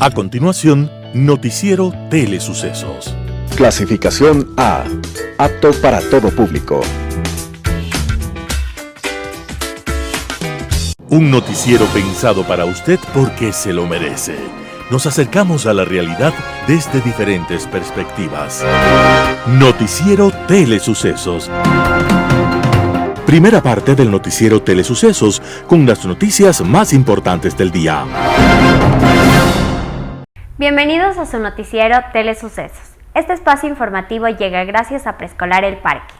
A continuación, Noticiero Telesucesos. Clasificación A. Apto para todo público. Un noticiero pensado para usted porque se lo merece. Nos acercamos a la realidad desde diferentes perspectivas. Noticiero Telesucesos. Primera parte del Noticiero Telesucesos, con las noticias más importantes del día. Bienvenidos a su Noticiero Telesucesos. Este espacio informativo llega gracias a Preescolar El Parque.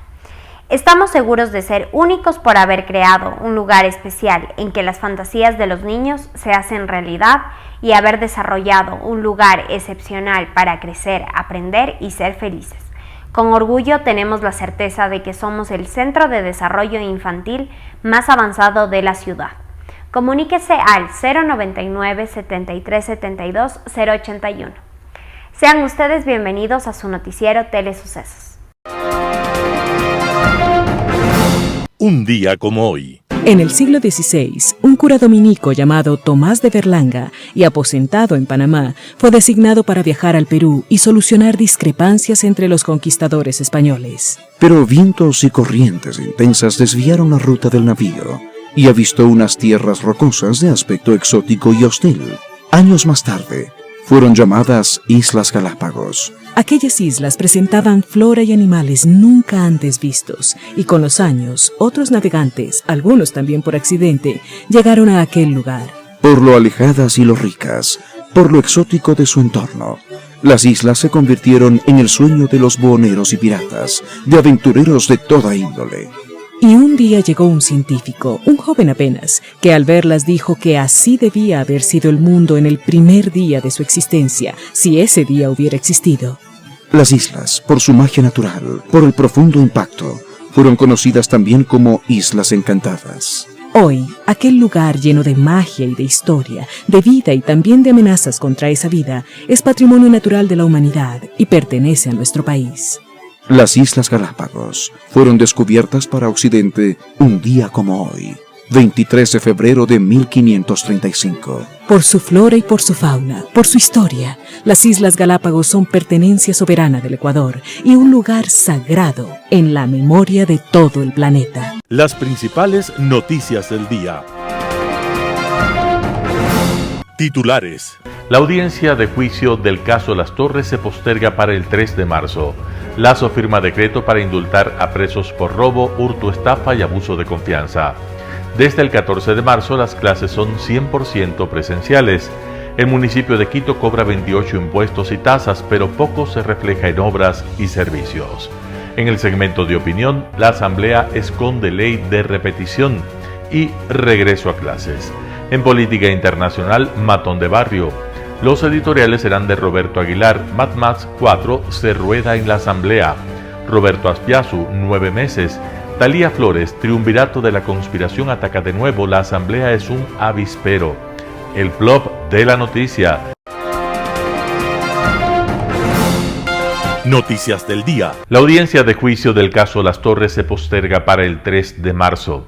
Estamos seguros de ser únicos por haber creado un lugar especial en que las fantasías de los niños se hacen realidad y haber desarrollado un lugar excepcional para crecer, aprender y ser felices. Con orgullo tenemos la certeza de que somos el centro de desarrollo infantil más avanzado de la ciudad. Comuníquese al 099 73 72 081. Sean ustedes bienvenidos a su Noticiero Telesucesos. Un día como hoy. En el siglo XVI, un cura dominico llamado Tomás de Berlanga y aposentado en Panamá fue designado para viajar al Perú y solucionar discrepancias entre los conquistadores españoles. Pero vientos y corrientes intensas desviaron la ruta del navío y avistó unas tierras rocosas de aspecto exótico y hostil. Años más tarde, fueron llamadas Islas Galápagos. Aquellas islas presentaban flora y animales nunca antes vistos, y con los años, otros navegantes, algunos también por accidente, llegaron a aquel lugar. Por lo alejadas y lo ricas, por lo exótico de su entorno, las islas se convirtieron en el sueño de los buhoneros y piratas, de aventureros de toda índole. Y un día llegó un científico, un joven apenas, que al verlas dijo que así debía haber sido el mundo en el primer día de su existencia, si ese día hubiera existido. Las islas, por su magia natural, por el profundo impacto, fueron conocidas también como Islas Encantadas. Hoy, aquel lugar lleno de magia y de historia, de vida y también de amenazas contra esa vida, es patrimonio natural de la humanidad y pertenece a nuestro país. Las Islas Galápagos fueron descubiertas para Occidente un día como hoy, 23 de febrero de 1535. Por su flora y por su fauna, por su historia, las Islas Galápagos son pertenencia soberana del Ecuador y un lugar sagrado en la memoria de todo el planeta. Las principales noticias del día. Titulares. La audiencia de juicio del caso Las Torres se posterga para el 3 de marzo. Lazo firma decreto para indultar a presos por robo, hurto, estafa y abuso de confianza. Desde el 14 de marzo las clases son 100% presenciales. El municipio de Quito cobra 28 impuestos y tasas, pero poco se refleja en obras y servicios. En el segmento de opinión, la Asamblea esconde ley de repetición y regreso a clases. En política internacional, matón de barrio. Los editoriales serán de Roberto Aguilar. Mad Max 4 se rueda en la Asamblea. Roberto Aspiazu, 9 meses. Talía Flores, triunvirato de la conspiración ataca de nuevo. La Asamblea es un avispero. El plop de la noticia. Noticias del día. La audiencia de juicio del caso Las Torres se posterga para el 3 de marzo.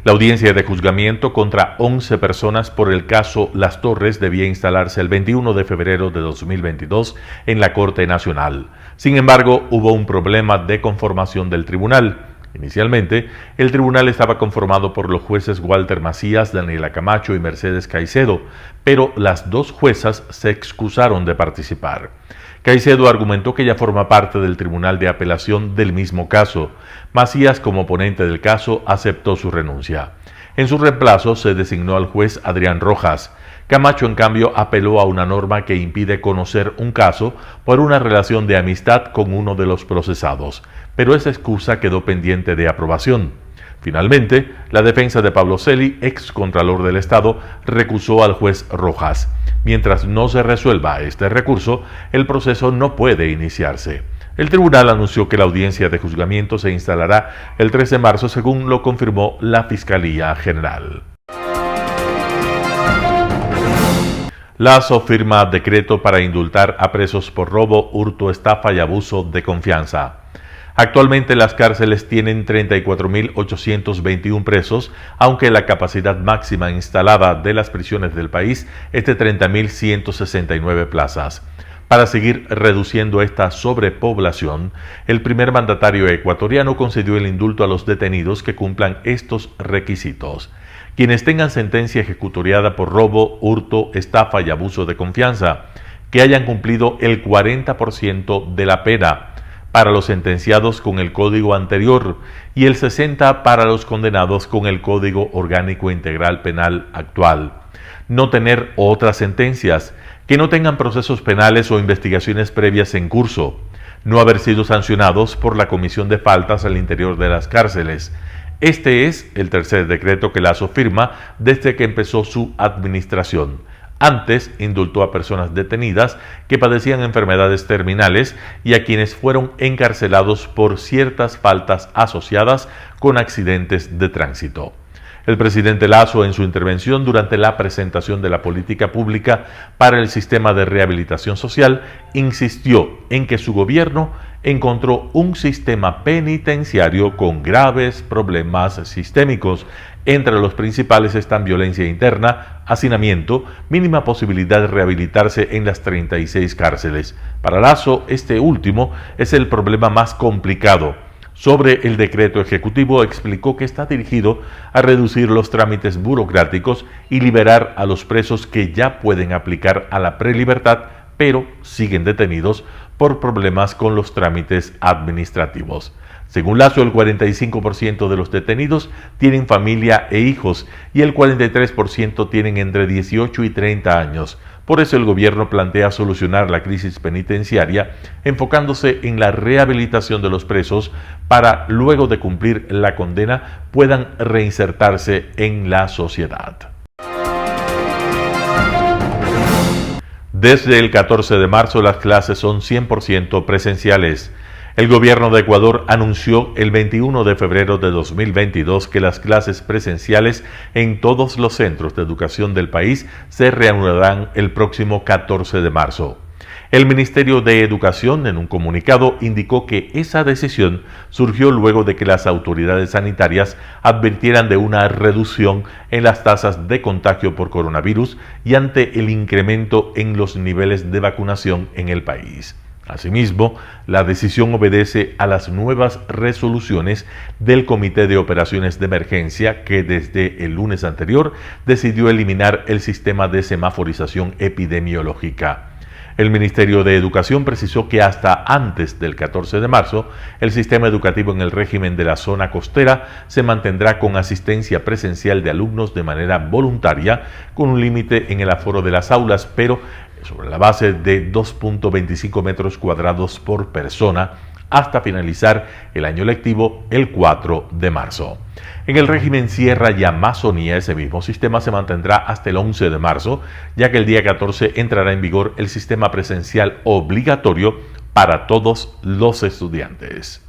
La audiencia de juzgamiento contra 11 personas por el caso Las Torres debía instalarse el 21 de febrero de 2022 en la Corte Nacional. Sin embargo, hubo un problema de conformación del tribunal. Inicialmente, el tribunal estaba conformado por los jueces Walter Macías, Daniela Camacho y Mercedes Caicedo, pero las dos juezas se excusaron de participar. Caicedo argumentó que ya forma parte del Tribunal de Apelación del mismo caso. Macías, como ponente del caso, aceptó su renuncia. En su reemplazo se designó al juez Adrián Rojas. Camacho, en cambio, apeló a una norma que impide conocer un caso por una relación de amistad con uno de los procesados, pero esa excusa quedó pendiente de aprobación. Finalmente, la defensa de Pablo Celi, ex contralor del Estado, recusó al juez Rojas. Mientras no se resuelva este recurso, el proceso no puede iniciarse. El tribunal anunció que la audiencia de juzgamiento se instalará el 3 de marzo, según lo confirmó la Fiscalía General. Lazo firma decreto para indultar a presos por robo, hurto, estafa y abuso de confianza. Actualmente las cárceles tienen 34.821 presos, aunque la capacidad máxima instalada de las prisiones del país es de 30.169 plazas. Para seguir reduciendo esta sobrepoblación, el primer mandatario ecuatoriano concedió el indulto a los detenidos que cumplan estos requisitos. Quienes tengan sentencia ejecutoriada por robo, hurto, estafa y abuso de confianza, que hayan cumplido el 40% de la pena para los sentenciados con el código anterior y el 60% para los condenados con el Código Orgánico Integral Penal actual. No tener otras sentencias, que no tengan procesos penales o investigaciones previas en curso, no haber sido sancionados por la comisión de faltas al interior de las cárceles. Este es el tercer decreto que Lasso firma desde que empezó su administración. Antes indultó a personas detenidas que padecían enfermedades terminales y a quienes fueron encarcelados por ciertas faltas asociadas con accidentes de tránsito. El presidente Lasso, en su intervención durante la presentación de la política pública para el sistema de rehabilitación social, insistió en que su gobierno encontró un sistema penitenciario con graves problemas sistémicos. Entre los principales están violencia interna, hacinamiento, mínima posibilidad de rehabilitarse en las 36 cárceles. Para Lasso, este último es el problema más complicado. Sobre el decreto ejecutivo explicó que está dirigido a reducir los trámites burocráticos y liberar a los presos que ya pueden aplicar a la prelibertad, pero siguen detenidos por problemas con los trámites administrativos. Según Lasso, el 45% de los detenidos tienen familia e hijos y el 43% tienen entre 18 y 30 años. Por eso el gobierno plantea solucionar la crisis penitenciaria enfocándose en la rehabilitación de los presos para, luego de cumplir la condena, puedan reinsertarse en la sociedad. Desde el 14 de marzo las clases son 100% presenciales. El gobierno de Ecuador anunció el 21 de febrero de 2022 que las clases presenciales en todos los centros de educación del país se reanudarán el próximo 14 de marzo. El Ministerio de Educación, en un comunicado, indicó que esa decisión surgió luego de que las autoridades sanitarias advirtieran de una reducción en las tasas de contagio por coronavirus y ante el incremento en los niveles de vacunación en el país. Asimismo, la decisión obedece a las nuevas resoluciones del Comité de Operaciones de Emergencia que desde el lunes anterior decidió eliminar el sistema de semaforización epidemiológica. El Ministerio de Educación precisó que hasta antes del 14 de marzo, el sistema educativo en el régimen de la zona costera se mantendrá con asistencia presencial de alumnos de manera voluntaria, con un límite en el aforo de las aulas, pero sobre la base de 2.25 metros cuadrados por persona, hasta finalizar el año lectivo el 4 de marzo. En el régimen Sierra y Amazonía, ese mismo sistema se mantendrá hasta el 11 de marzo, ya que el día 14 entrará en vigor el sistema presencial obligatorio para todos los estudiantes.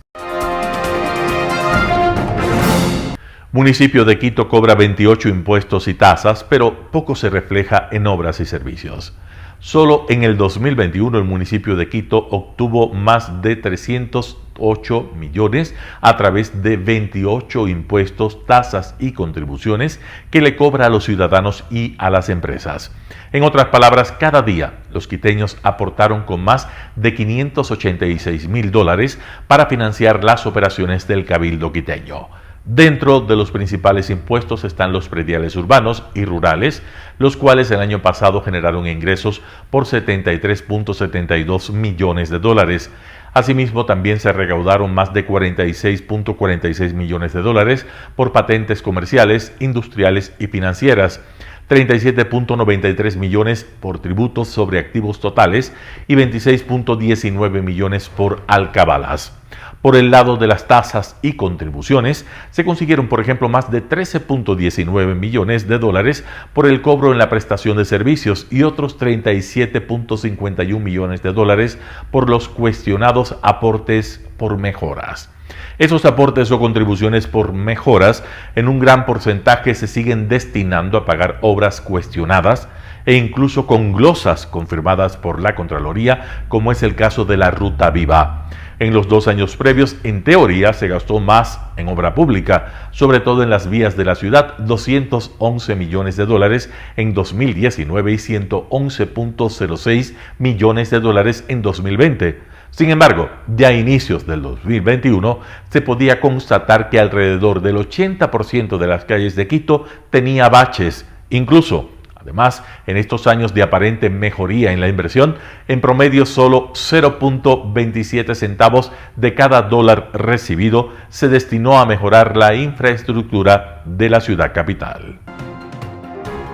Municipio de Quito cobra 28 impuestos y tasas, pero poco se refleja en obras y servicios. Solo en el 2021 el municipio de Quito obtuvo más de 308 millones a través de 28 impuestos, tasas y contribuciones que le cobra a los ciudadanos y a las empresas. En otras palabras, cada día los quiteños aportaron con más de $586.000 para financiar las operaciones del Cabildo quiteño. Dentro de los principales impuestos están los prediales urbanos y rurales, los cuales el año pasado generaron ingresos por $73.72 millones. Asimismo, también se recaudaron más de $46.46 millones por patentes comerciales, industriales y financieras, 37.93 millones por tributos sobre activos totales y 26.19 millones por alcabalas. Por el lado de las tasas y contribuciones, se consiguieron, por ejemplo, más de $13.19 millones por el cobro en la prestación de servicios y otros $37.51 millones por los cuestionados aportes por mejoras. Esos aportes o contribuciones por mejoras en un gran porcentaje se siguen destinando a pagar obras cuestionadas e incluso con glosas confirmadas por la Contraloría, como es el caso de la Ruta Viva. En los 2 años previos, en teoría, se gastó más en obra pública, sobre todo en las vías de la ciudad, $211 millones en 2019 y $111.06 millones en 2020. Sin embargo, ya a inicios del 2021 se podía constatar que alrededor del 80% de las calles de Quito tenía baches. Incluso, además, en estos años de aparente mejoría en la inversión, en promedio solo 0.27 centavos de cada dólar recibido se destinó a mejorar la infraestructura de la ciudad capital.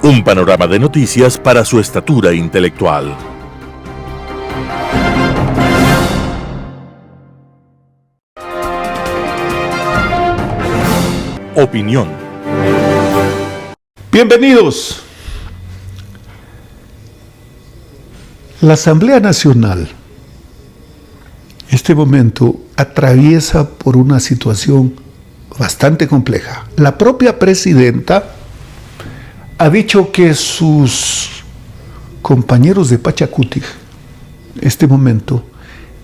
Un panorama de noticias para su estatura intelectual. Opinión. Bienvenidos. La Asamblea Nacional, en este momento, atraviesa por una situación bastante compleja. La propia presidenta ha dicho que sus compañeros de Pachacuti, en este momento,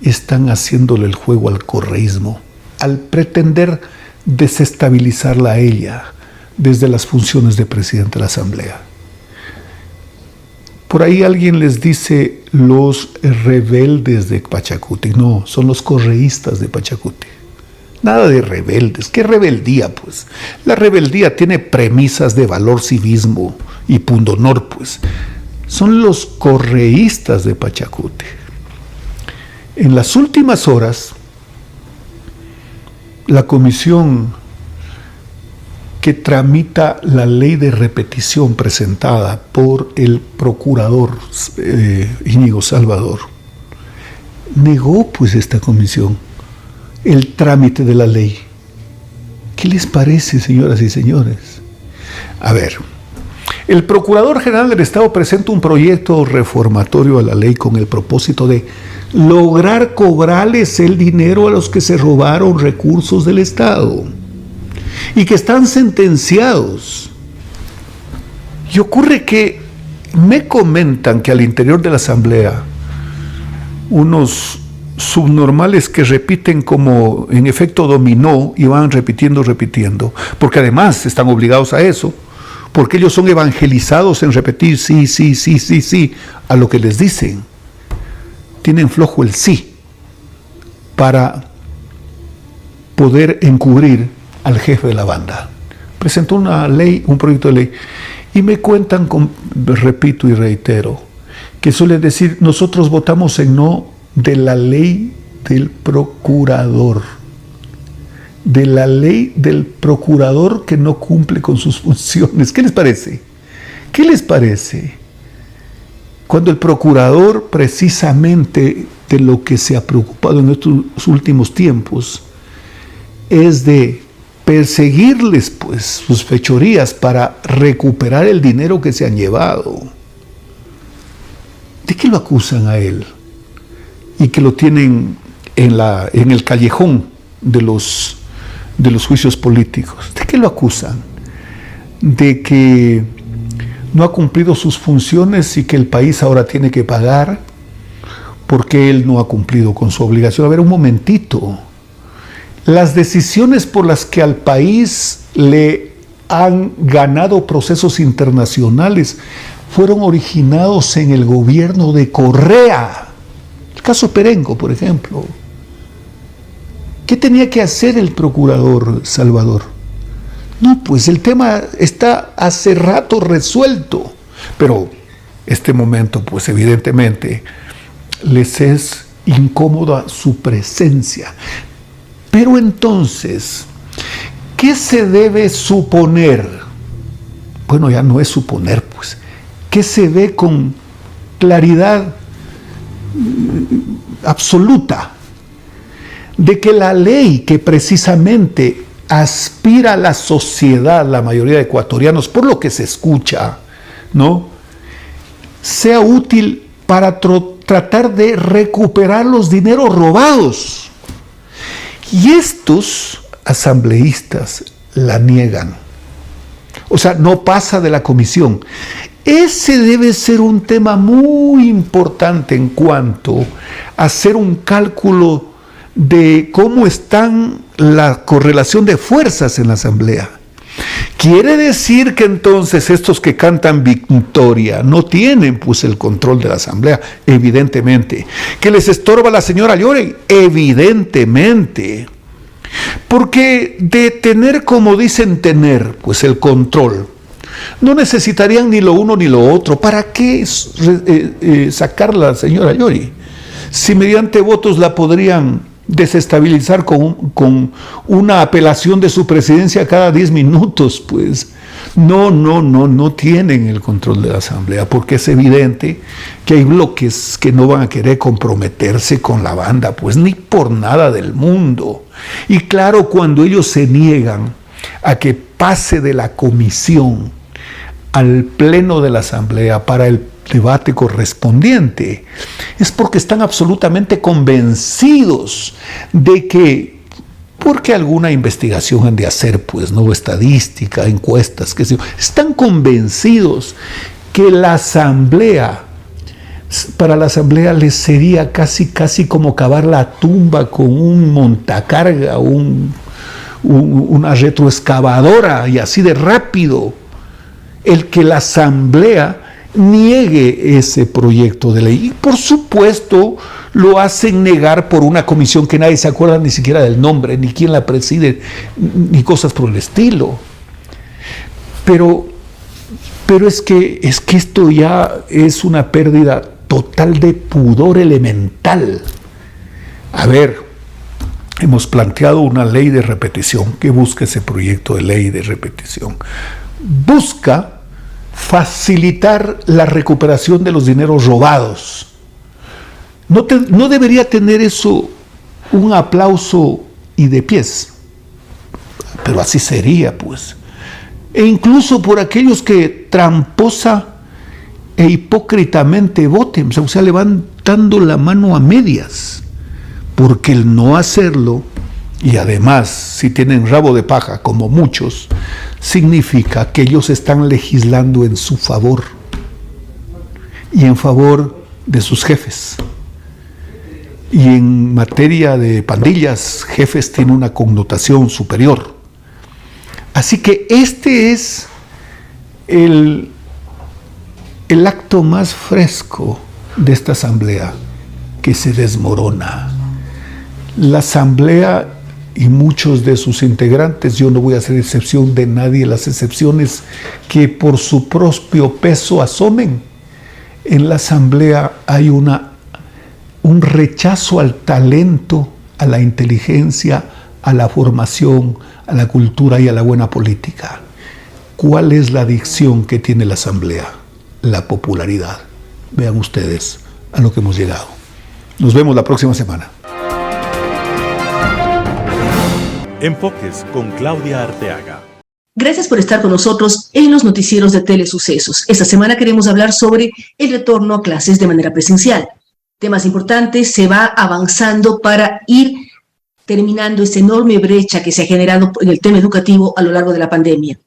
están haciéndole el juego al correísmo, al pretender desestabilizarla a ella desde las funciones de presidente de la Asamblea. Por ahí alguien les dice los rebeldes de Pachacuti. No, son los correístas de Pachacuti. Nada de rebeldes. ¿Qué rebeldía, pues? La rebeldía tiene premisas de valor, civismo y pundonor, pues. Son los correístas de Pachacuti. En las últimas horas, la comisión que tramita la ley de repetición presentada por el procurador Íñigo Salvador, negó pues esta comisión el trámite de la ley. ¿Qué les parece, señoras y señores? A ver, el Procurador General del Estado presenta un proyecto reformatorio a la ley con el propósito de lograr cobrarles el dinero a los que se robaron recursos del Estado y que están sentenciados. Y ocurre que me comentan que al interior de la Asamblea unos subnormales que repiten como en efecto dominó y van repitiendo, porque además están obligados a eso, porque ellos son evangelizados en repetir sí a lo que les dicen. Tienen flojo el sí para poder encubrir al jefe de la banda. Presentó un proyecto de ley, y me cuentan, repito y reitero, que suele decir, nosotros votamos en no de la ley del procurador. De la ley del procurador que no cumple con sus funciones. ¿Qué les parece? ¿Qué les parece? Cuando el procurador, precisamente de lo que se ha preocupado en estos últimos tiempos, es de perseguirles pues sus fechorías para recuperar el dinero que se han llevado. ¿De qué lo acusan a él? Y que lo tienen en el callejón de los juicios políticos. ¿De qué lo acusan? De que no ha cumplido sus funciones y que el país ahora tiene que pagar porque él no ha cumplido con su obligación. A ver, un momentito. Las decisiones por las que al país le han ganado procesos internacionales fueron originados en el gobierno de Correa. El caso Perengo, por ejemplo. ¿Qué tenía que hacer el procurador Salvador? No, pues el tema está hace rato resuelto, pero este momento, pues evidentemente, les es incómoda su presencia. Pero entonces, ¿qué se debe suponer? Bueno, ya no es suponer, pues. ¿Qué se ve con claridad absoluta? De que la ley que precisamente aspira a la sociedad, la mayoría de ecuatorianos, por lo que se escucha, ¿no?, sea útil para tratar de recuperar los dineros robados. Y estos asambleístas la niegan. O sea, no pasa de la comisión. Ese debe ser un tema muy importante en cuanto a hacer un cálculo de cómo están la correlación de fuerzas en la asamblea. Quiere decir que entonces estos que cantan victoria no tienen pues el control de la asamblea, evidentemente. Que les estorba la señora Lloren, evidentemente. Porque de tener, como dicen tener, pues el control, no necesitarían ni lo uno ni lo otro. ¿Para qué sacar a la señora Llori? Si mediante votos la podrían desestabilizar con una apelación de su presidencia cada 10 minutos, pues no tienen el control de la asamblea, porque es evidente que hay bloques que no van a querer comprometerse con la banda, pues ni por nada del mundo. Y claro, cuando ellos se niegan a que pase de la comisión al pleno de la asamblea para el debate correspondiente, es porque están absolutamente convencidos de que, porque alguna investigación han de hacer, pues, no, estadística, encuestas, qué sé yo, están convencidos que la asamblea, para la asamblea les sería casi como cavar la tumba con un montacarga, una retroexcavadora, y así de rápido, el que la asamblea niegue ese proyecto de ley. Y por supuesto lo hacen negar por una comisión que nadie se acuerda ni siquiera del nombre, ni quién la preside, ni cosas por el estilo. Pero es que esto ya es una pérdida total de pudor elemental. A ver, hemos planteado una ley de repetición. ¿Qué busca ese proyecto de ley de repetición? Busca facilitar la recuperación de los dineros robados. No debería tener eso un aplauso y de pies, pero así sería, pues. E incluso por aquellos que tramposa e hipócritamente voten, o sea, levantando la mano a medias, porque el no hacerlo, y además si tienen rabo de paja como muchos, significa que ellos están legislando en su favor y en favor de sus jefes. Y en materia de pandillas, jefes tiene una connotación superior. Así que este es el acto más fresco de esta asamblea, que se desmorona. La asamblea y muchos de sus integrantes, yo no voy a hacer excepción de nadie, las excepciones que por su propio peso asomen. En la asamblea hay un rechazo al talento, a la inteligencia, a la formación, a la cultura y a la buena política. ¿Cuál es la adicción que tiene la asamblea? La popularidad. Vean ustedes a lo que hemos llegado. Nos vemos la próxima semana. Enfoques con Claudia Arteaga. Gracias por estar con nosotros en los noticieros de Telesucesos. Esta semana queremos hablar sobre el retorno a clases de manera presencial. Temas importantes, se va avanzando para ir terminando esta enorme brecha que se ha generado en el tema educativo a lo largo de la pandemia.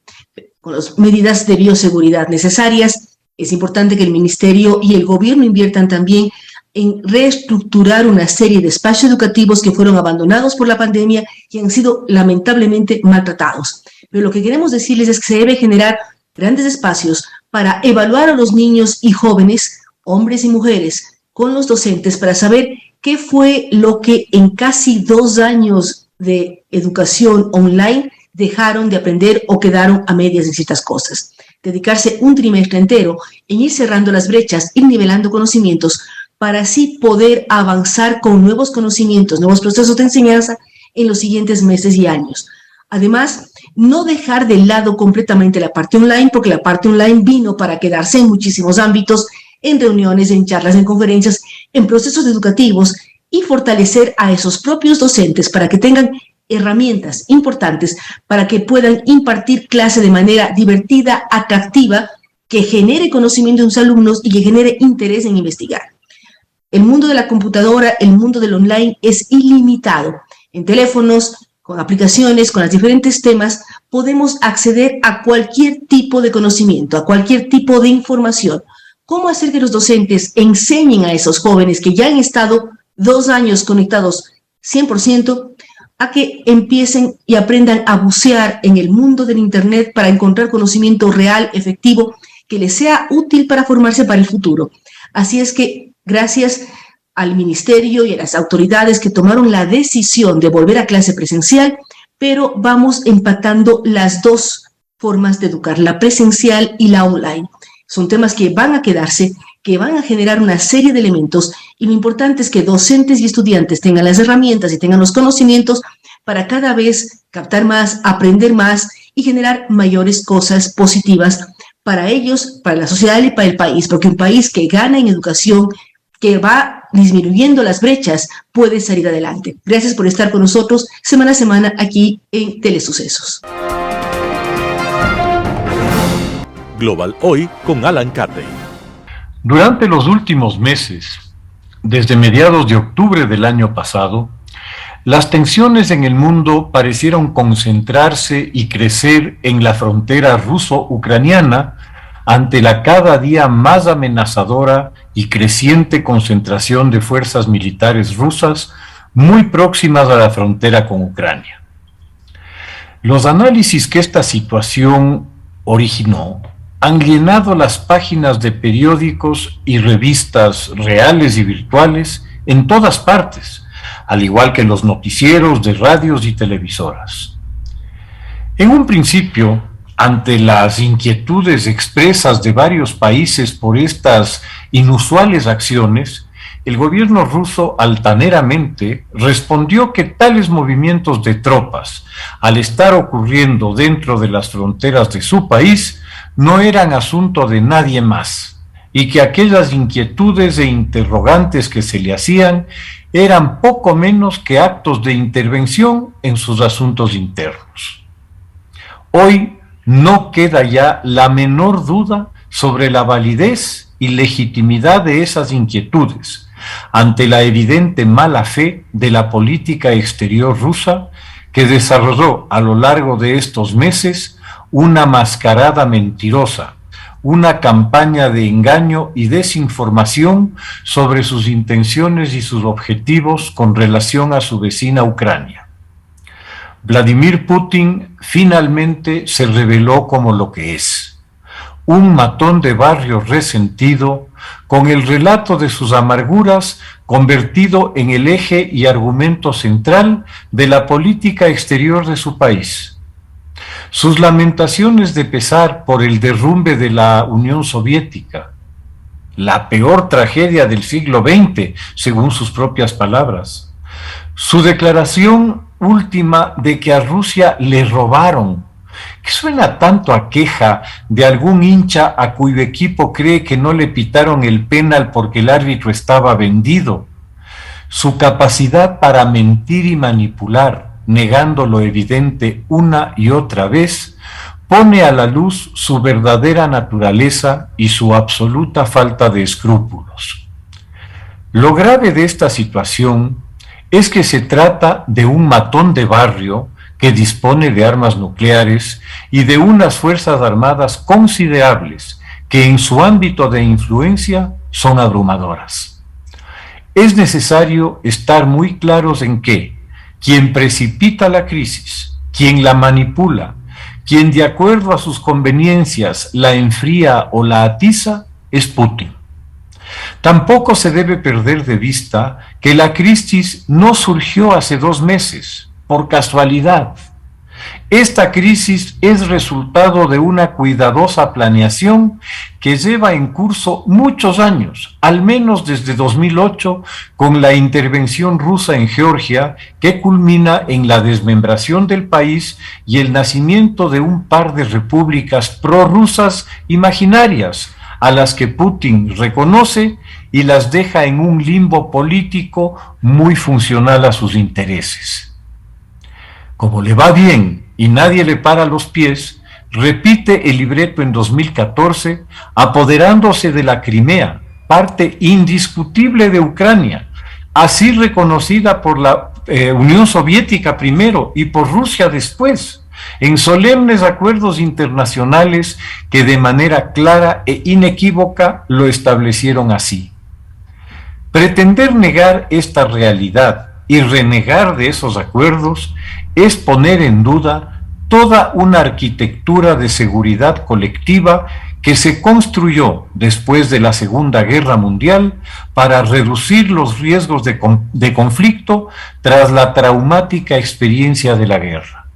Con las medidas de bioseguridad necesarias, es importante que el Ministerio y el Gobierno inviertan también en reestructurar una serie de espacios educativos que fueron abandonados por la pandemia y han sido lamentablemente maltratados. Pero lo que queremos decirles es que se debe generar grandes espacios para evaluar a los niños y jóvenes, hombres y mujeres, con los docentes para saber qué fue lo que en casi 2 años de educación online dejaron de aprender o quedaron a medias en ciertas cosas. Dedicarse un trimestre entero en ir cerrando las brechas, ir nivelando conocimientos, para así poder avanzar con nuevos conocimientos, nuevos procesos de enseñanza en los siguientes meses y años. Además, no dejar de lado completamente la parte online, porque la parte online vino para quedarse en muchísimos ámbitos, en reuniones, en charlas, en conferencias, en procesos educativos, y fortalecer a esos propios docentes para que tengan herramientas importantes para que puedan impartir clase de manera divertida, atractiva, que genere conocimiento en sus alumnos y que genere interés en investigar. El mundo de la computadora, el mundo del online es ilimitado. en teléfonos, con aplicaciones, con los diferentes temas, podemos acceder a cualquier tipo de conocimiento, a cualquier tipo de información. ¿Cómo hacer que los docentes enseñen a esos jóvenes que ya han estado 2 años conectados 100% a que empiecen y aprendan a bucear en el mundo del Internet para encontrar conocimiento real, efectivo, que les sea útil para formarse para el futuro? Así es que, gracias al ministerio y a las autoridades que tomaron la decisión de volver a clase presencial, pero vamos empatando las dos formas de educar, la presencial y la online. Son temas que van a quedarse, que van a generar una serie de elementos, y lo importante es que docentes y estudiantes tengan las herramientas y tengan los conocimientos para cada vez captar más, aprender más y generar mayores cosas positivas para ellos, para la sociedad y para el país, porque un país que gana en educación, que va disminuyendo las brechas, puede salir adelante. Gracias por estar con nosotros semana a semana aquí en Telesucesos. Global Hoy con Alan Carney. Durante los últimos meses, desde mediados de octubre del año pasado, las tensiones en el mundo parecieron concentrarse y crecer en la frontera ruso-ucraniana ante la cada día más amenazadora y creciente concentración de fuerzas militares rusas muy próximas a la frontera con Ucrania. Los análisis que esta situación originó han llenado las páginas de periódicos y revistas reales y virtuales en todas partes, al igual que los noticieros de radios y televisoras. En un principio, ante las inquietudes expresas de varios países por estas inusuales acciones, el gobierno ruso altaneramente respondió que tales movimientos de tropas, al estar ocurriendo dentro de las fronteras de su país, no eran asunto de nadie más, y que aquellas inquietudes e interrogantes que se le hacían eran poco menos que actos de intervención en sus asuntos internos. Hoy no queda ya la menor duda sobre la validez y legitimidad de esas inquietudes, ante la evidente mala fe de la política exterior rusa, que desarrolló a lo largo de estos meses una mascarada mentirosa, una campaña de engaño y desinformación sobre sus intenciones y sus objetivos con relación a su vecina Ucrania. Vladimir Putin finalmente se reveló como lo que es: un matón de barrio resentido, con el relato de sus amarguras convertido en el eje y argumento central de la política exterior de su país. Sus lamentaciones de pesar por el derrumbe de la Unión Soviética, la peor tragedia del siglo XX, según sus propias palabras. Su declaración última de que a Rusia le robaron, que suena tanto a queja de algún hincha a cuyo equipo cree que no le pitaron el penal porque el árbitro estaba vendido. Su capacidad para mentir y manipular, negando lo evidente una y otra vez, pone a la luz su verdadera naturaleza y su absoluta falta de escrúpulos. Lo grave de esta situación es que se trata de un matón de barrio que dispone de armas nucleares y de unas fuerzas armadas considerables que en su ámbito de influencia son abrumadoras. Es necesario estar muy claros en que quien precipita la crisis, quien la manipula, quien de acuerdo a sus conveniencias la enfría o la atiza, es Putin. Tampoco se debe perder de vista que la crisis no surgió hace 2 meses, por casualidad. Esta crisis es resultado de una cuidadosa planeación que lleva en curso muchos años, al menos desde 2008, con la intervención rusa en Georgia, que culmina en la desmembración del país y el nacimiento de un par de repúblicas prorrusas imaginarias, a las que Putin reconoce y las deja en un limbo político muy funcional a sus intereses. Como le va bien y nadie le para los pies, repite el libreto en 2014, apoderándose de la Crimea, parte indiscutible de Ucrania, así reconocida por la Unión Soviética primero y por Rusia después, en solemnes acuerdos internacionales que de manera clara e inequívoca lo establecieron así. Pretender negar esta realidad y renegar de esos acuerdos es poner en duda toda una arquitectura de seguridad colectiva que se construyó después de la Segunda Guerra Mundial para reducir los riesgos de conflicto tras la traumática experiencia de la guerra.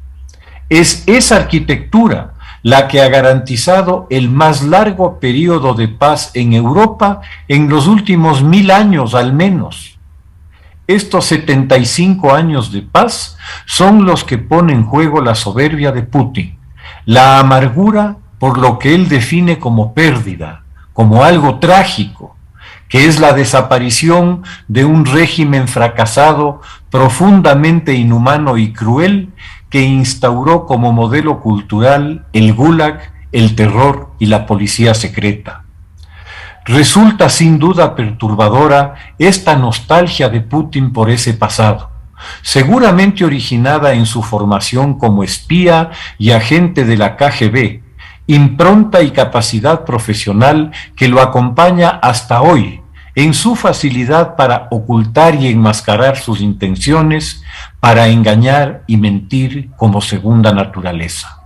Es esa arquitectura la que ha garantizado el más largo periodo de paz en Europa en los últimos 1000 años al menos. Estos 75 años de paz son los que ponen en juego la soberbia de Putin, la amargura por lo que él define como pérdida, como algo trágico, que es la desaparición de un régimen fracasado, profundamente inhumano y cruel, que instauró como modelo cultural el Gulag, el terror y la policía secreta. Resulta sin duda perturbadora esta nostalgia de Putin por ese pasado, seguramente originada en su formación como espía y agente de la KGB, impronta y capacidad profesional que lo acompaña hasta hoy en su facilidad para ocultar y enmascarar sus intenciones, para engañar y mentir como segunda naturaleza.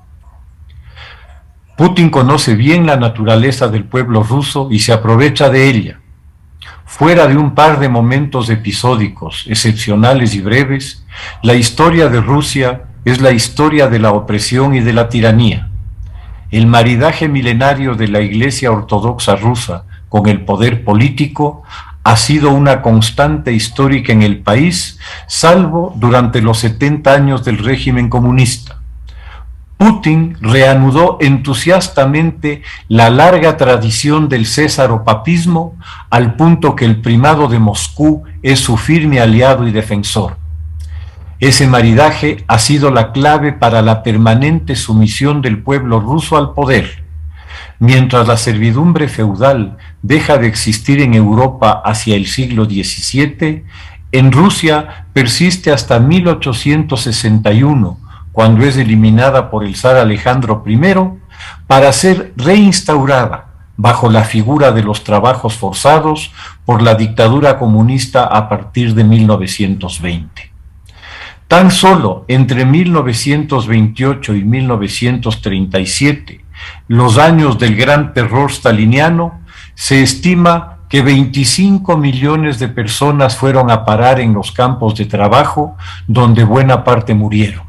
Putin conoce bien la naturaleza del pueblo ruso y se aprovecha de ella. Fuera de un par de momentos episódicos, excepcionales y breves, la historia de Rusia es la historia de la opresión y de la tiranía. El maridaje milenario de la Iglesia Ortodoxa rusa con el poder político ha sido una constante histórica en el país, salvo durante los 70 años del régimen comunista. Putin reanudó entusiastamente la larga tradición del césaropapismo al punto que el primado de Moscú es su firme aliado y defensor. Ese maridaje ha sido la clave para la permanente sumisión del pueblo ruso al poder. Mientras la servidumbre feudal deja de existir en Europa hacia el siglo XVII, en Rusia persiste hasta 1861, cuando es eliminada por el zar Alejandro I, para ser reinstaurada bajo la figura de los trabajos forzados por la dictadura comunista a partir de 1920. Tan solo entre 1928 y 1937, los años del gran terror staliniano, se estima que 25 millones de personas fueron a parar en los campos de trabajo, donde buena parte murieron.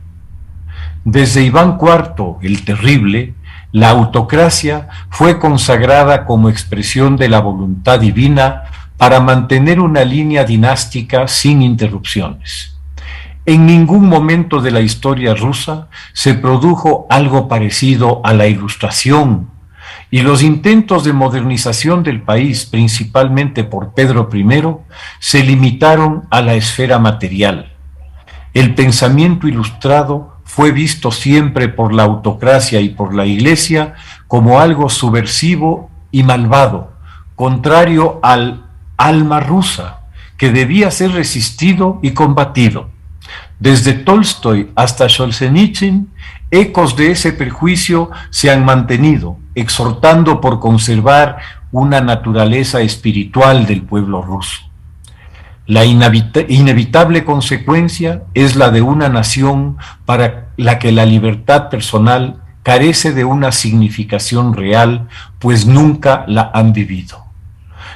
Desde Iván IV, el Terrible, la autocracia fue consagrada como expresión de la voluntad divina para mantener una línea dinástica sin interrupciones. En ningún momento de la historia rusa se produjo algo parecido a la Ilustración, y los intentos de modernización del país, principalmente por Pedro I, se limitaron a la esfera material. El pensamiento ilustrado fue visto siempre por la autocracia y por la Iglesia como algo subversivo y malvado, contrario al alma rusa, que debía ser resistido y combatido. Desde Tolstoy hasta Solzhenitsyn, ecos de ese prejuicio se han mantenido, exhortando por conservar una naturaleza espiritual del pueblo ruso. La inevitable consecuencia es la de una nación para la que la libertad personal carece de una significación real, pues nunca la han vivido.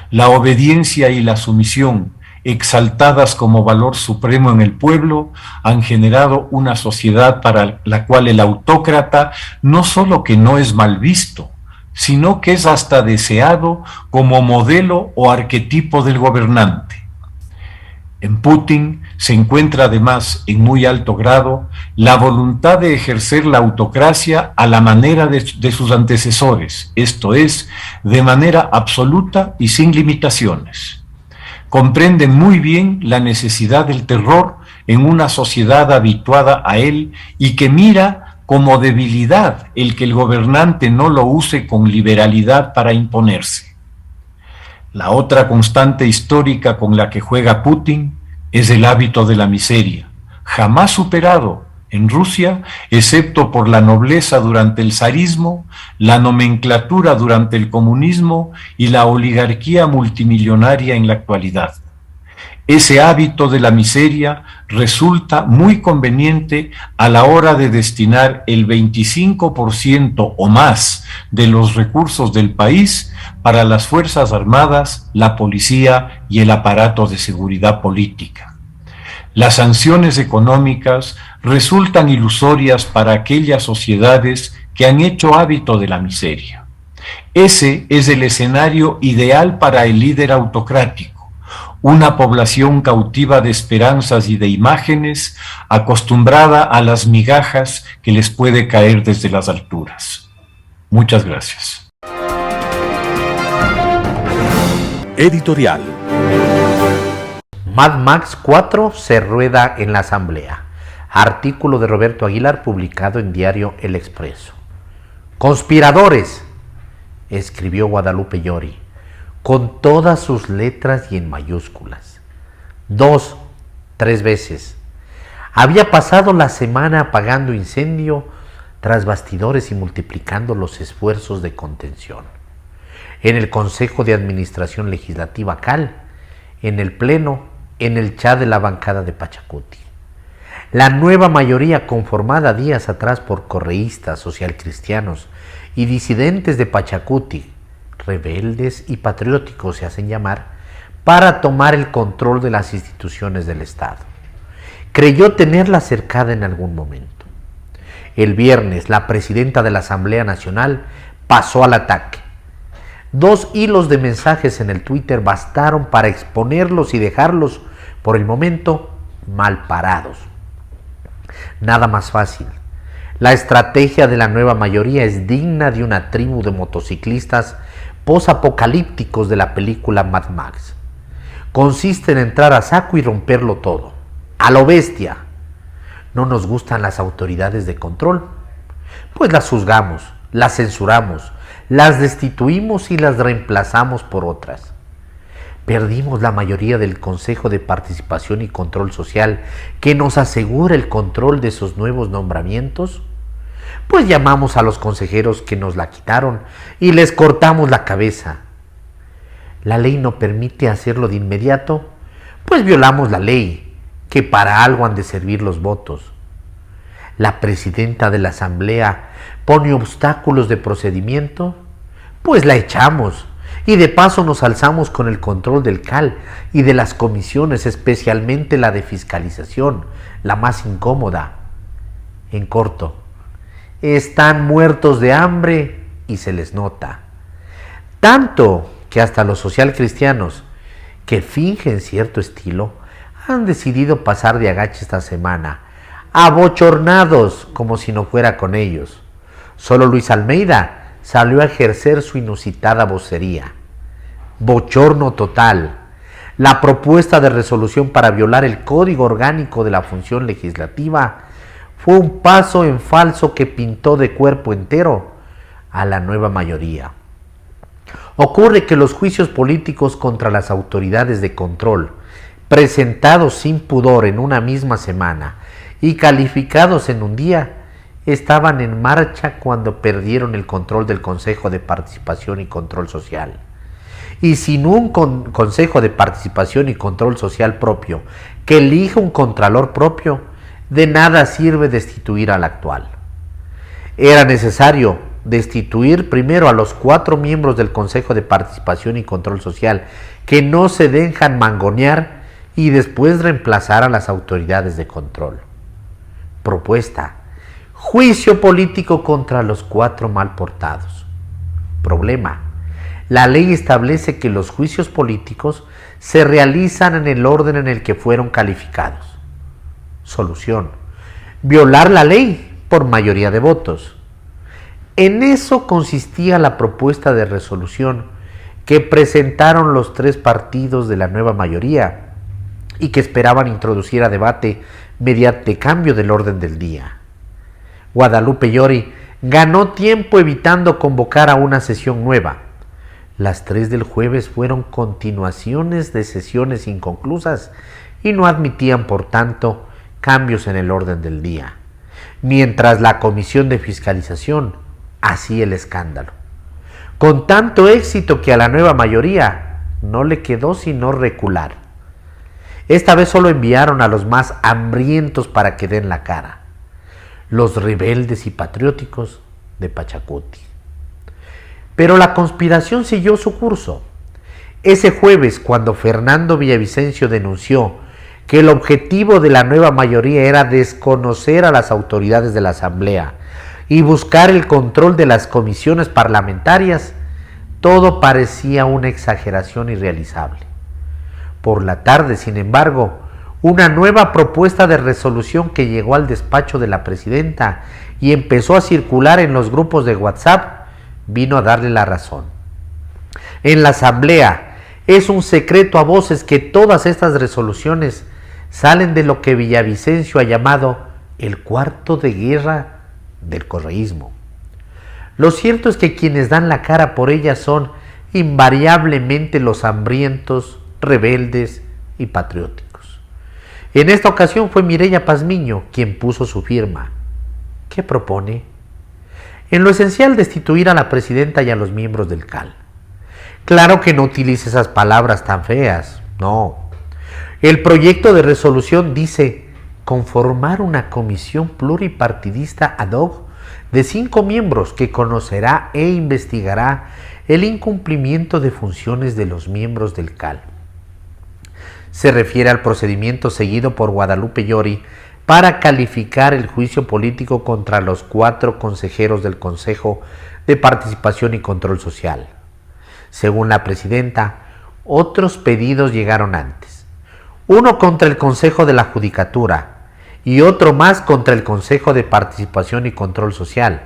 La obediencia y la sumisión, exaltadas como valor supremo en el pueblo, han generado una sociedad para la cual el autócrata no solo que no es mal visto, sino que es hasta deseado como modelo o arquetipo del gobernante. En Putin se encuentra además en muy alto grado la voluntad de ejercer la autocracia a la manera de sus antecesores, esto es, de manera absoluta y sin limitaciones. Comprende muy bien la necesidad del terror en una sociedad habituada a él y que mira como debilidad el que el gobernante no lo use con liberalidad para imponerse. La otra constante histórica con la que juega Putin es el hábito de la miseria, jamás superado en Rusia, excepto por la nobleza durante el zarismo, la nomenclatura durante el comunismo y la oligarquía multimillonaria en la actualidad. Ese hábito de la miseria resulta muy conveniente a la hora de destinar el 25% o más de los recursos del país para las Fuerzas Armadas, la policía y el aparato de seguridad política. Las sanciones económicas resultan ilusorias para aquellas sociedades que han hecho hábito de la miseria. Ese es el escenario ideal para el líder autocrático. Una población cautiva de esperanzas y de imágenes, acostumbrada a las migajas que les puede caer desde las alturas. Muchas gracias. Editorial. Mad Max 4 se rueda en la Asamblea. Artículo de Roberto Aguilar publicado en diario El Expreso. Conspiradores, escribió Guadalupe Llori, con todas sus letras y en mayúsculas. 3 veces. Había pasado la semana apagando incendio tras bastidores y multiplicando los esfuerzos de contención. En el Consejo de Administración Legislativa CAL, en el Pleno, en el chat de la bancada de Pachacuti. La nueva mayoría, conformada días atrás por correístas, socialcristianos y disidentes de Pachacuti, rebeldes y patrióticos se hacen llamar, para tomar el control de las instituciones del Estado. Creyó tenerla cercada en algún momento. El viernes, la presidenta de la Asamblea Nacional pasó al ataque. 2 hilos de mensajes en el Twitter bastaron para exponerlos y dejarlos, por el momento, mal parados. Nada más fácil. La estrategia de la nueva mayoría es digna de una tribu de motociclistas posapocalípticos de la película Mad Max. Consiste en entrar a saco y romperlo todo, a lo bestia. ¿No nos gustan las autoridades de control? Pues las juzgamos, las censuramos, las destituimos y las reemplazamos por otras. Perdimos la mayoría del Consejo de Participación y Control Social que nos asegura el control de esos nuevos nombramientos. Pues llamamos a los consejeros que nos la quitaron y les cortamos la cabeza. ¿La ley no permite hacerlo de inmediato? Pues violamos la ley, que para algo han de servir los votos. ¿La presidenta de la Asamblea pone obstáculos de procedimiento? Pues la echamos y de paso nos alzamos con el control del CAL y de las comisiones, especialmente la de fiscalización, la más incómoda. En corto, están muertos de hambre y se les nota. Tanto que hasta los socialcristianos, que fingen cierto estilo, han decidido pasar de agache esta semana, abochornados como si no fuera con ellos. Solo Luis Almeida salió a ejercer su inusitada vocería. Bochorno total. La propuesta de resolución para violar el Código Orgánico de la Función Legislativa fue un paso en falso que pintó de cuerpo entero a la nueva mayoría. Ocurre que los juicios políticos contra las autoridades de control, presentados sin pudor en una misma semana y calificados en un día, estaban en marcha cuando perdieron el control del Consejo de Participación y Control Social. Y sin un Consejo de Participación y Control Social propio, que elija un contralor propio, de nada sirve destituir al actual. Era necesario destituir primero a los 4 miembros del Consejo de Participación y Control Social, que no se dejan mangonear, y después reemplazar a las autoridades de control. Propuesta: juicio político contra los 4 mal portados. Problema: la ley establece que los juicios políticos se realizan en el orden en el que fueron calificados. Solución: violar la ley por mayoría de votos. En eso consistía la propuesta de resolución que presentaron los 3 partidos de la nueva mayoría y que esperaban introducir a debate mediante cambio del orden del día. Guadalupe Llori ganó tiempo evitando convocar a una sesión nueva. Las 3 del jueves fueron continuaciones de sesiones inconclusas y no admitían, por tanto, cambios en el orden del día, mientras la Comisión de Fiscalización hacía el escándalo, con tanto éxito que a la nueva mayoría no le quedó sino recular. Esta vez solo enviaron a los más hambrientos para que den la cara, los rebeldes y patrióticos de Pachacuti. Pero la conspiración siguió su curso. Ese jueves, cuando Fernando Villavicencio denunció que el objetivo de la nueva mayoría era desconocer a las autoridades de la Asamblea y buscar el control de las comisiones parlamentarias, todo parecía una exageración irrealizable. Por la tarde, sin embargo, una nueva propuesta de resolución que llegó al despacho de la presidenta y empezó a circular en los grupos de WhatsApp vino a darle la razón. En la Asamblea es un secreto a voces que todas estas resoluciones salen de lo que Villavicencio ha llamado el cuarto de guerra del correísmo. Lo cierto es que quienes dan la cara por ellas son invariablemente los hambrientos, rebeldes y patrióticos. En esta ocasión fue Mireya Pazmiño quien puso su firma. ¿Qué propone? En lo esencial, destituir a la presidenta y a los miembros del CAL. Claro que no utilice esas palabras tan feas, no. El proyecto de resolución dice conformar una comisión pluripartidista ad hoc de 5 miembros que conocerá e investigará el incumplimiento de funciones de los miembros del CAL. Se refiere al procedimiento seguido por Guadalupe Llori para calificar el juicio político contra los 4 consejeros del Consejo de Participación y Control Social. Según la presidenta, otros pedidos llegaron antes. Uno contra el Consejo de la Judicatura y otro más contra el Consejo de Participación y Control Social.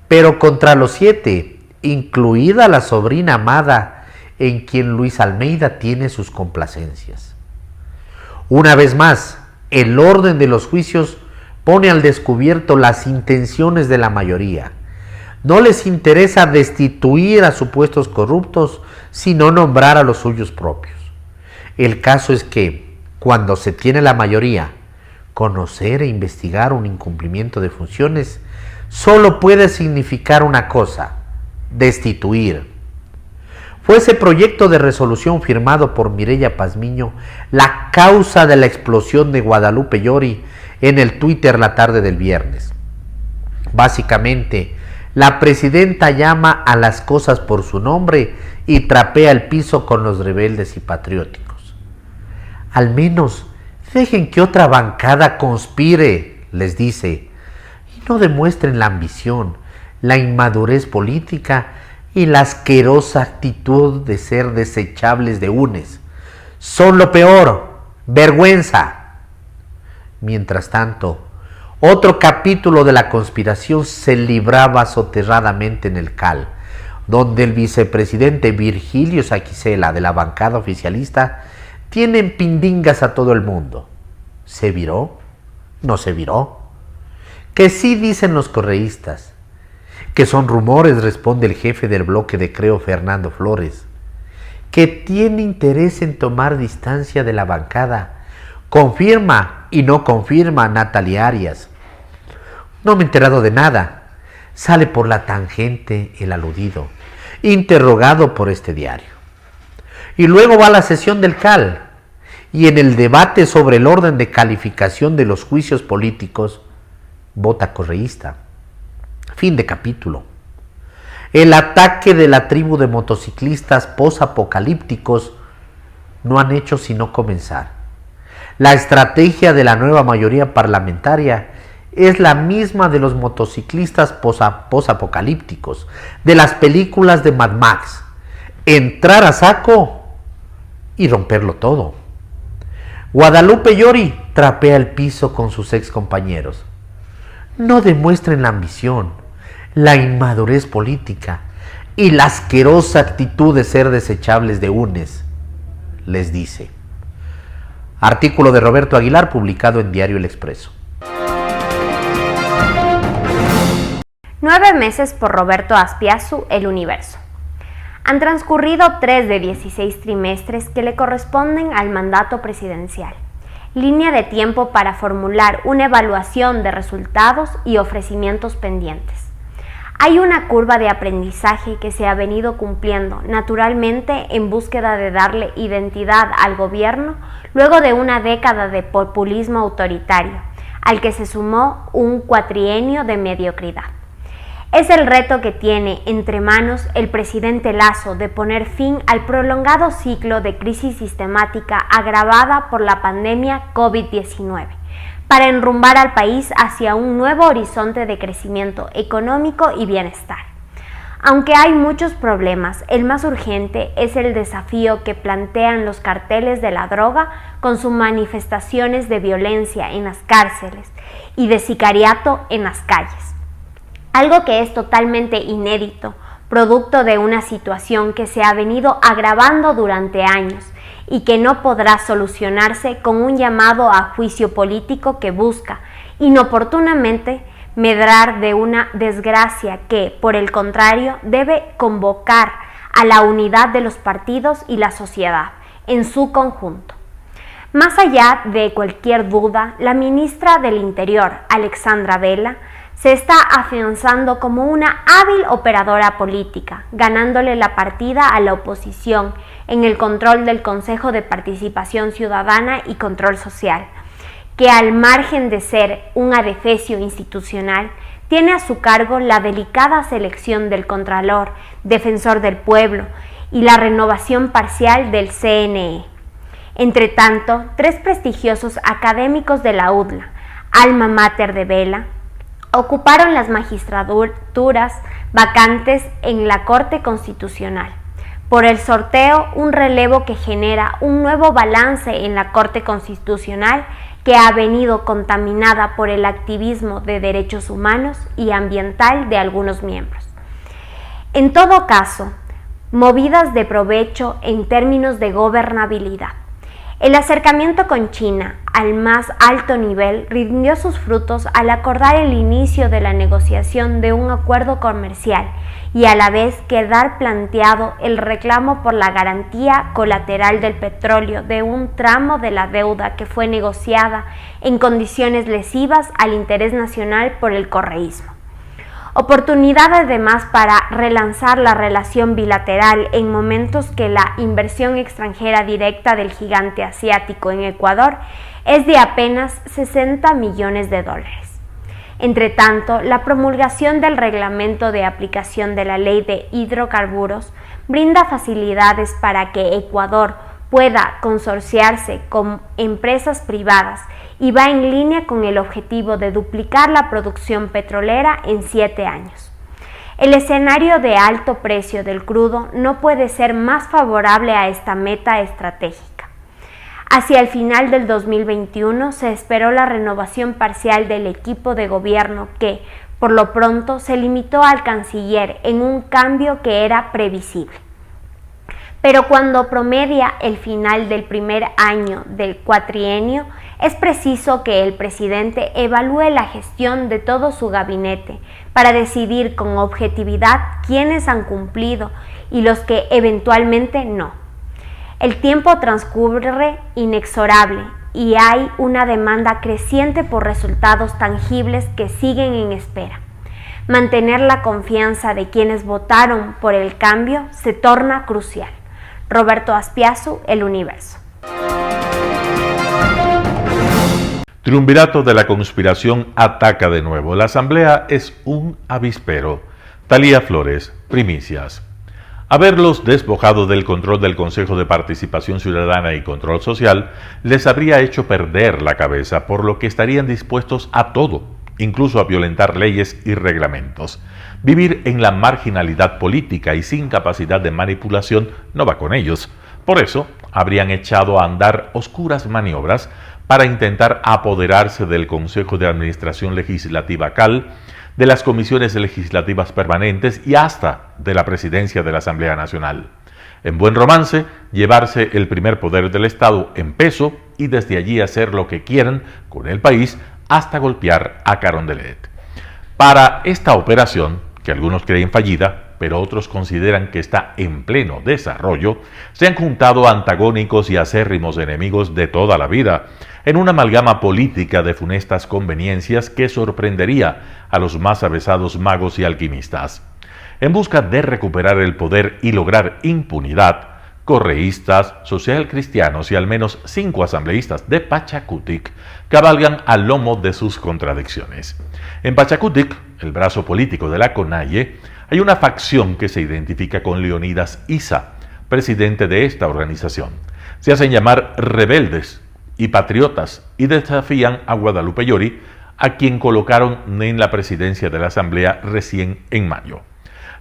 Pero contra los 7, incluida la sobrina amada, en quien Luis Almeida tiene sus complacencias. Una vez más, el orden de los juicios pone al descubierto las intenciones de la mayoría. No les interesa destituir a supuestos corruptos, sino nombrar a los suyos propios. El caso es que, cuando se tiene la mayoría, conocer e investigar un incumplimiento de funciones solo puede significar una cosa: destituir. Fue ese proyecto de resolución firmado por Mireya Pazmiño la causa de la explosión de Guadalupe Llori en el Twitter la tarde del viernes. Básicamente, la presidenta llama a las cosas por su nombre y trapea el piso con los rebeldes y patrióticos. Al menos dejen que otra bancada conspire, les dice, y no demuestren la ambición, la inmadurez política y la asquerosa actitud de ser desechables de unes. Son lo peor, vergüenza. Mientras tanto, otro capítulo de la conspiración se libraba soterradamente en el CAL, donde el vicepresidente Virgilio Saquicela de la bancada oficialista tiene en pindingas a todo el mundo. ¿Se viró? ¿No se viró? Que sí, dicen los correístas. Que son rumores, responde el jefe del bloque de Creo, Fernando Flores. Que tiene interés en tomar distancia de la bancada. Confirma y no confirma Natalia Arias. No me he enterado de nada. Sale por la tangente el aludido, interrogado por este diario. Y luego va a la sesión del CAL, y en el debate sobre el orden de calificación de los juicios políticos, vota correísta. Fin de capítulo. El ataque de la tribu de motociclistas posapocalípticos no han hecho sino comenzar. La estrategia de la nueva mayoría parlamentaria es la misma de los motociclistas posapocalípticos, de las películas de Mad Max: entrar a saco y romperlo todo. Guadalupe Llori trapea el piso con sus ex compañeros. No demuestren la ambición, la inmadurez política y la asquerosa actitud de ser desechables de unes, les dice. Artículo de Roberto Aguilar publicado en Diario El Expreso. 9 meses por Roberto Azpiazu, El Universo. Han transcurrido 3 de 16 trimestres que le corresponden al mandato presidencial. línea de tiempo para formular una evaluación de resultados y ofrecimientos pendientes. Hay una curva de aprendizaje que se ha venido cumpliendo naturalmente en búsqueda de darle identidad al gobierno luego de una década de populismo autoritario, al que se sumó un cuatrienio de mediocridad. Es el reto que tiene entre manos el presidente Lasso de poner fin al prolongado ciclo de crisis sistemática agravada por la pandemia COVID-19, para enrumbar al país hacia un nuevo horizonte de crecimiento económico y bienestar. Aunque hay muchos problemas, el más urgente es el desafío que plantean los carteles de la droga con sus manifestaciones de violencia en las cárceles y de sicariato en las calles. Algo que es totalmente inédito, producto de una situación que se ha venido agravando durante años y que no podrá solucionarse con un llamado a juicio político que busca, inoportunamente, medrar de una desgracia que, por el contrario, debe convocar a la unidad de los partidos y la sociedad en su conjunto. Más allá de cualquier duda, la ministra del Interior, Alexandra Vela, se está afianzando como una hábil operadora política, ganándole la partida a la oposición en el control del Consejo de Participación Ciudadana y Control Social, que al margen de ser un adefesio institucional, tiene a su cargo la delicada selección del Contralor, Defensor del Pueblo y la renovación parcial del CNE. Entre tanto, 3 prestigiosos académicos de la UDLA, alma mater de Vela, ocuparon las magistraturas vacantes en la Corte Constitucional. Por el sorteo, un relevo que genera un nuevo balance en la Corte Constitucional que ha venido contaminada por el activismo de derechos humanos y ambiental de algunos miembros. En todo caso, movidas de provecho en términos de gobernabilidad. El acercamiento con China al más alto nivel rindió sus frutos al acordar el inicio de la negociación de un acuerdo comercial y a la vez quedar planteado el reclamo por la garantía colateral del petróleo de un tramo de la deuda que fue negociada en condiciones lesivas al interés nacional por el correísmo. Oportunidad además para relanzar la relación bilateral en momentos que la inversión extranjera directa del gigante asiático en Ecuador es de apenas $60 millones. Entre tanto, la promulgación del reglamento de aplicación de la ley de hidrocarburos brinda facilidades para que Ecuador pueda consorciarse con empresas privadas y va en línea con el objetivo de duplicar la producción petrolera en 7 años. El escenario de alto precio del crudo no puede ser más favorable a esta meta estratégica. Hacia el final del 2021 se esperó la renovación parcial del equipo de gobierno que, por lo pronto, se limitó al canciller en un cambio que era previsible. Pero cuando promedia el final del primer año del cuatrienio, es preciso que el presidente evalúe la gestión de todo su gabinete para decidir con objetividad quiénes han cumplido y los que eventualmente no. El tiempo transcurre inexorable y hay una demanda creciente por resultados tangibles que siguen en espera. Mantener la confianza de quienes votaron por el cambio se torna crucial. Roberto Aspiazu, El Universo. Triunvirato de la conspiración ataca de nuevo. La Asamblea es un avispero. Talía Flores, primicias. Haberlos despojado del control del Consejo de Participación Ciudadana y Control Social les habría hecho perder la cabeza, por lo que estarían dispuestos a todo, incluso a violentar leyes y reglamentos. Vivir en la marginalidad política y sin capacidad de manipulación no va con ellos. Por eso, habrían echado a andar oscuras maniobras para intentar apoderarse del Consejo de Administración Legislativa CAL, de las comisiones legislativas permanentes y hasta de la presidencia de la Asamblea Nacional. En buen romance, llevarse el primer poder del Estado en peso y desde allí hacer lo que quieran con el país hasta golpear a Carondelet. Para esta operación, que algunos creen fallida, pero otros consideran que está en pleno desarrollo, se han juntado antagónicos y acérrimos enemigos de toda la vida, en una amalgama política de funestas conveniencias que sorprendería a los más avesados magos y alquimistas. En busca de recuperar el poder y lograr impunidad, correístas, socialcristianos y al menos 5 asambleístas de Pachacutic cabalgan al lomo de sus contradicciones. En Pachacutic, el brazo político de la CONAIE, hay una facción que se identifica con Leonidas Issa, presidente de esta organización. Se hacen llamar rebeldes y patriotas y desafían a Guadalupe Llori, a quien colocaron en la presidencia de la Asamblea recién en mayo.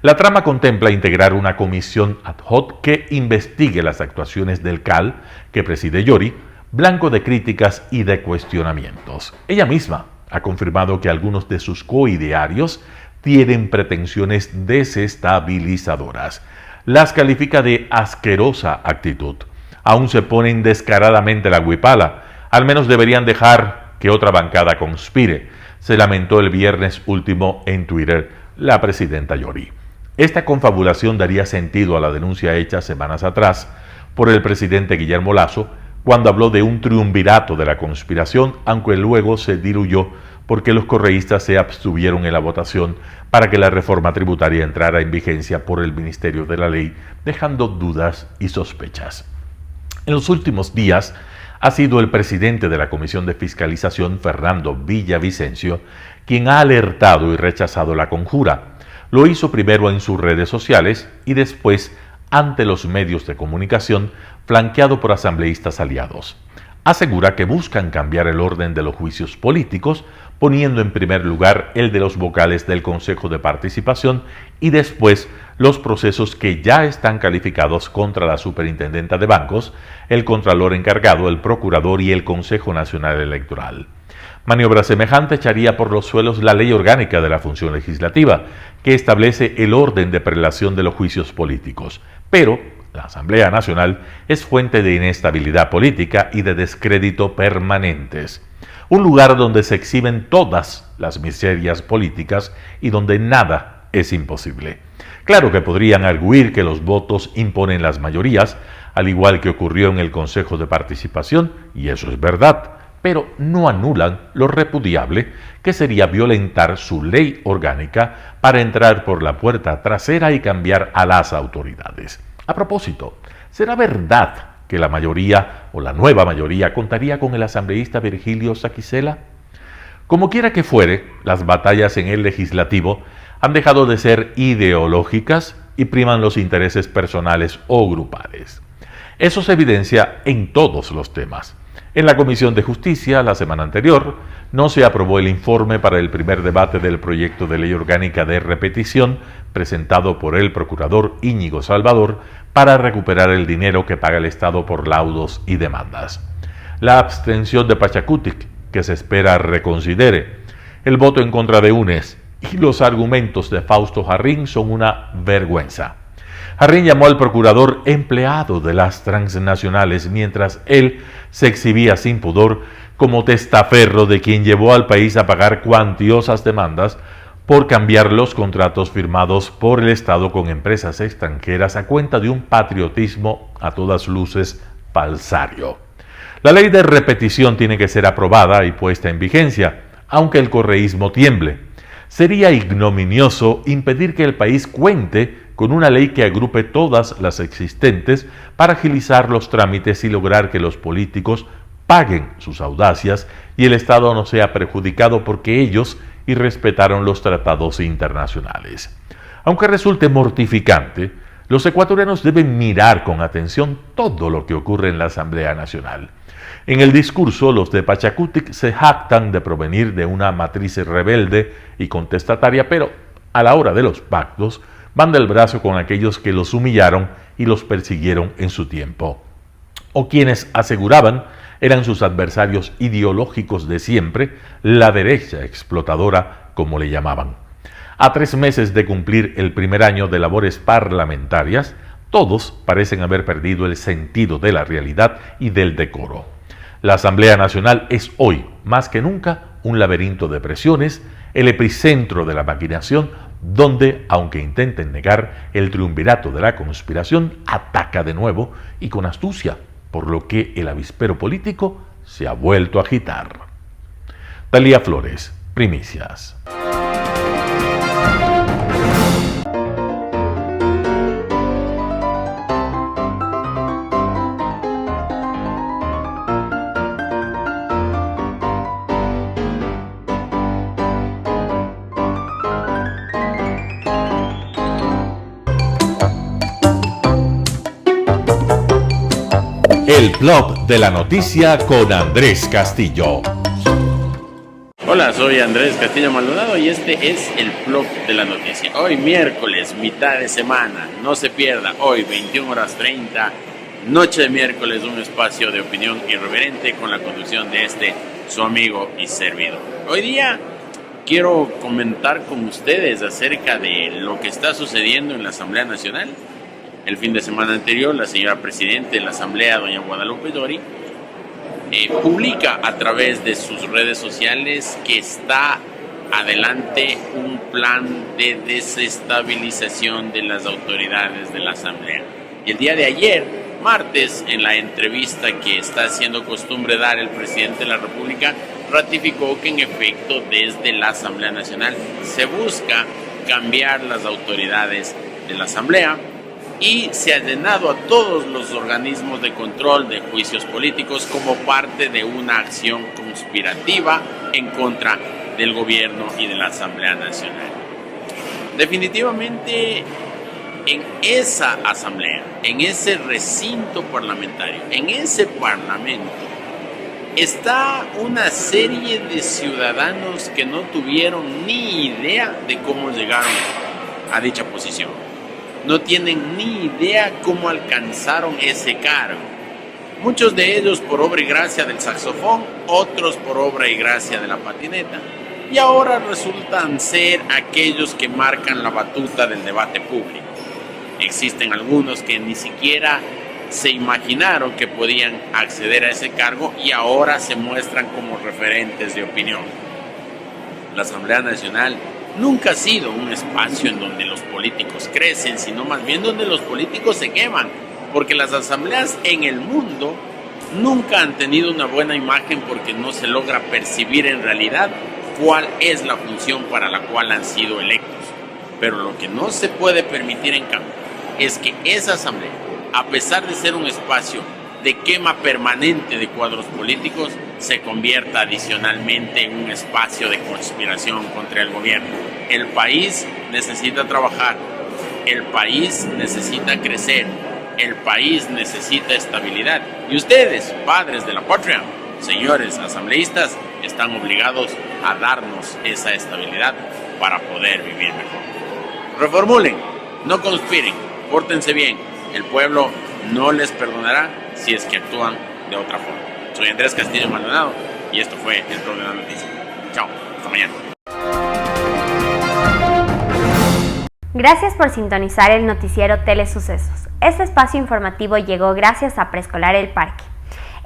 La trama contempla integrar una comisión ad hoc que investigue las actuaciones del CAL, que preside Llori, blanco de críticas y de cuestionamientos. Ella misma ha confirmado que algunos de sus coidearios tienen pretensiones desestabilizadoras. Las califica de asquerosa actitud. Aún se ponen descaradamente la huipala. Al menos deberían dejar que otra bancada conspire, se lamentó el viernes último en Twitter la presidenta Llori. Esta confabulación daría sentido a la denuncia hecha semanas atrás por el presidente Guillermo Lasso, cuando habló de un triunvirato de la conspiración, aunque luego se diluyó porque los correístas se abstuvieron en la votación para que la reforma tributaria entrara en vigencia por el Ministerio de la Ley, dejando dudas y sospechas. En los últimos días ha sido el presidente de la Comisión de Fiscalización, Fernando Villavicencio, quien ha alertado y rechazado la conjura. Lo hizo primero en sus redes sociales y después ante los medios de comunicación, flanqueado por asambleístas aliados. Asegura que buscan cambiar el orden de los juicios políticos, poniendo en primer lugar el de los vocales del Consejo de Participación y después los procesos que ya están calificados contra la superintendenta de bancos, el contralor encargado, el procurador y el Consejo Nacional Electoral. Maniobra semejante echaría por los suelos la ley orgánica de la función legislativa, que establece el orden de prelación de los juicios políticos. Pero la Asamblea Nacional es fuente de inestabilidad política y de descrédito permanentes. Un lugar donde se exhiben todas las miserias políticas y donde nada es imposible. Claro que podrían arguir que los votos imponen las mayorías, al igual que ocurrió en el Consejo de Participación, y eso es verdad, pero no anulan lo repudiable que sería violentar su ley orgánica para entrar por la puerta trasera y cambiar a las autoridades. A propósito, ¿será verdad que la mayoría o la nueva mayoría contaría con el asambleísta Virgilio Saquicela? Como quiera que fuere, las batallas en el legislativo han dejado de ser ideológicas y priman los intereses personales o grupales. Eso se evidencia en todos los temas. En la Comisión de Justicia, la semana anterior, no se aprobó el informe para el primer debate del proyecto de ley orgánica de repetición presentado por el procurador Íñigo Salvador para recuperar el dinero que paga el Estado por laudos y demandas. La abstención de Pachacutic, que se espera reconsidere, el voto en contra de UNES y los argumentos de Fausto Jarrín son una vergüenza. Jarrín llamó al procurador empleado de las transnacionales mientras él se exhibía sin pudor como testaferro de quien llevó al país a pagar cuantiosas demandas por cambiar los contratos firmados por el Estado con empresas extranjeras a cuenta de un patriotismo a todas luces falsario. La ley de repetición tiene que ser aprobada y puesta en vigencia, aunque el correísmo tiemble. Sería ignominioso impedir que el país cuente con una ley que agrupe todas las existentes para agilizar los trámites y lograr que los políticos paguen sus audacias y el Estado no sea perjudicado porque ellos irrespetaron los tratados internacionales. Aunque resulte mortificante, los ecuatorianos deben mirar con atención todo lo que ocurre en la Asamblea Nacional. En el discurso, los de Pachacutic se jactan de provenir de una matriz rebelde y contestataria, pero a la hora de los pactos, van del brazo con aquellos que los humillaron y los persiguieron en su tiempo, o quienes aseguraban eran sus adversarios ideológicos de siempre, la derecha explotadora, como le llamaban. A 3 meses de cumplir el primer año de labores parlamentarias, todos parecen haber perdido el sentido de la realidad y del decoro. La Asamblea Nacional es hoy, más que nunca, un laberinto de presiones, el epicentro de la maquinación donde, aunque intenten negar el triunvirato de la conspiración, ataca de nuevo y con astucia, por lo que el avispero político se ha vuelto a agitar. Talía Flores, primicias. El blog de la noticia con Andrés Castillo. Hola, soy Andrés Castillo Maldonado y este es el blog de la noticia. Hoy miércoles, mitad de semana, no se pierda, hoy 21:30, noche de miércoles, un espacio de opinión irreverente con la conducción de su amigo y servidor. Hoy día quiero comentar con ustedes acerca de lo que está sucediendo en la Asamblea Nacional. El fin de semana anterior, la señora Presidenta de la Asamblea, doña Guadalupe Dori, publica a través de sus redes sociales que está adelante un plan de desestabilización de las autoridades de la Asamblea. Y el día de ayer, martes, en la entrevista que está haciendo costumbre dar el presidente de la República, ratificó que en efecto desde la Asamblea Nacional se busca cambiar las autoridades de la Asamblea y se ha llenado a todos los organismos de control de juicios políticos como parte de una acción conspirativa en contra del gobierno y de la Asamblea Nacional. Definitivamente, en esa asamblea, en ese recinto parlamentario, en ese parlamento, está una serie de ciudadanos que no tuvieron ni idea de cómo llegaron a dicha posición. No tienen ni idea cómo alcanzaron ese cargo. Muchos de ellos por obra y gracia del saxofón, otros por obra y gracia de la patineta. Y ahora resultan ser aquellos que marcan la batuta del debate público. Existen algunos que ni siquiera se imaginaron que podían acceder a ese cargo y ahora se muestran como referentes de opinión. La Asamblea Nacional nunca ha sido un espacio en donde los políticos crecen, sino más bien donde los políticos se queman, porque las asambleas en el mundo nunca han tenido una buena imagen porque no se logra percibir en realidad cuál es la función para la cual han sido electos. Pero lo que no se puede permitir en cambio es que esa asamblea, a pesar de ser un espacio de quema permanente de cuadros políticos, se convierta adicionalmente en un espacio de conspiración contra el gobierno. El país necesita trabajar, el país necesita crecer, el país necesita estabilidad. Y ustedes, padres de la patria, señores asambleístas, están obligados a darnos esa estabilidad para poder vivir mejor. Reformulen, no conspiren, pórtense bien. El pueblo no les perdonará si es que actúan de otra forma. Soy Andrés Castillo Maldonado y esto fue el blog de la noticia. Chao, hasta mañana. Gracias por sintonizar el noticiero Telesucesos. Este espacio informativo llegó gracias a Preescolar El Parque.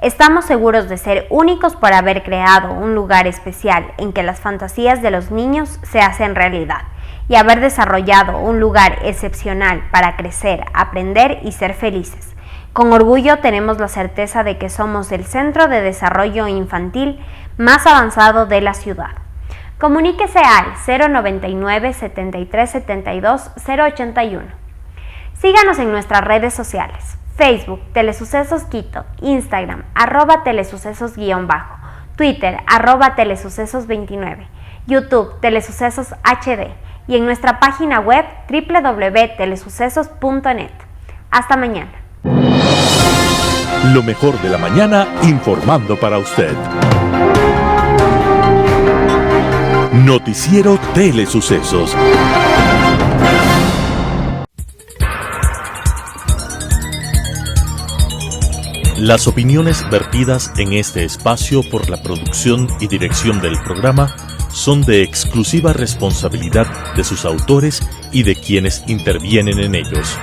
Estamos seguros de ser únicos por haber creado un lugar especial en que las fantasías de los niños se hacen realidad y haber desarrollado un lugar excepcional para crecer, aprender y ser felices. Con orgullo tenemos la certeza de que somos el centro de desarrollo infantil más avanzado de la ciudad. Comuníquese al 099 73 72 081. Síganos en nuestras redes sociales: Facebook, Telesucesos Quito, Instagram, @telesucesos_, Twitter, @telesucesos29, YouTube, Telesucesos HD y en nuestra página web www.telesucesos.net. Hasta mañana. Lo mejor de la mañana informando para usted. Noticiero Telesucesos. Las opiniones vertidas en este espacio por la producción y dirección del programa son de exclusiva responsabilidad de sus autores y de quienes intervienen en ellos.